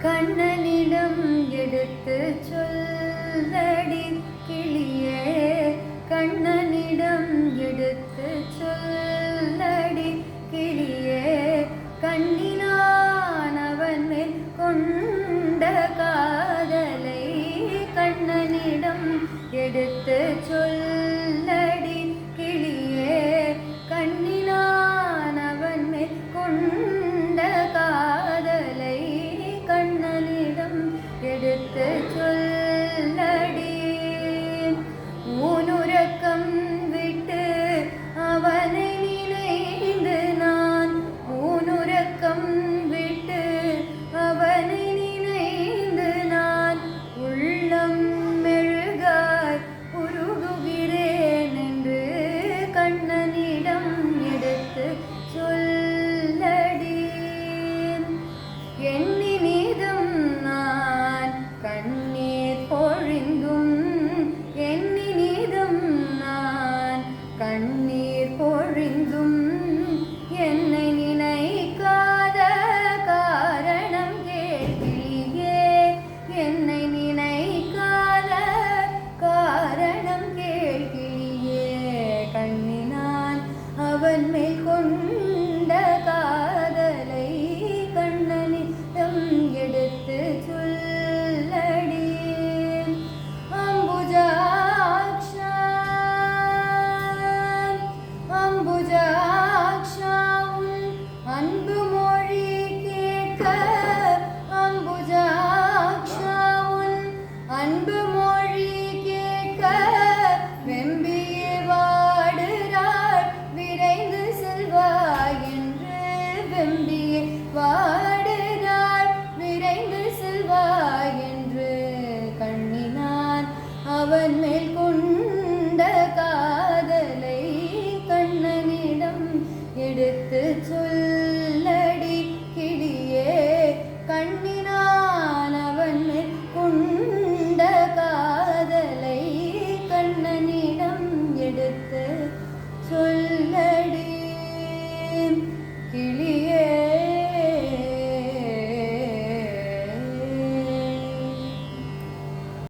கண்ணனிடம் எடுத்து சொல்லடி கிளியே, கண்ணனிடம் எடுத்து சொல்லடி கிளியே, கண்ணினான் அவன் மேல் கொண்ட காதலை கண்ணனிடம் எடுத்து சொல்லடி கிளியே, கண்ணினான் அவன் மேல் கொண்ட காதலை கண்ணனிடம் எடுத்து சொல்லடி. ஊனுறக்கம் விட்டு அவனை நினைந்து நான், ஊனுறக்கம் விட்டு அவனை நினைந்து நான் உள்ளம் மெழுகாய் உருகுகிறேன் என்று கண்ணனிடம் எடுத்து சொல்லடி. எண்ணி நீதும் நான் கண்ணீர் பொழிந்தும், எண்ணி நீதும் நான் கண்ணீர் பொழிந்தும், என்னை நினைக்காத காரணம் கேள்வியே, என்னை நினைக்காத காரணம் கேள்வியே, கண்ணினான் அவன் மேல் கொண்ட காதலை கண்ணனிடம் எடுத்து சொல்லடி. அம்புஜாக்ஷா அம்புஜாக்ஷா உன் அன்பு மொழி கேட்க, அம்புஜாக்ஷா உன் அன்பு மொழி கேட்க வெம்பியே வாடுறாள் விரைந்து செல்வாய் என்று, வெம்பியே வாடுறாள் விரைந்து செல்வாய் என்று கண்ணினான் அவன் மேல் கொண்ட காதலை கண்ணனிடம் எடுத்து சொல்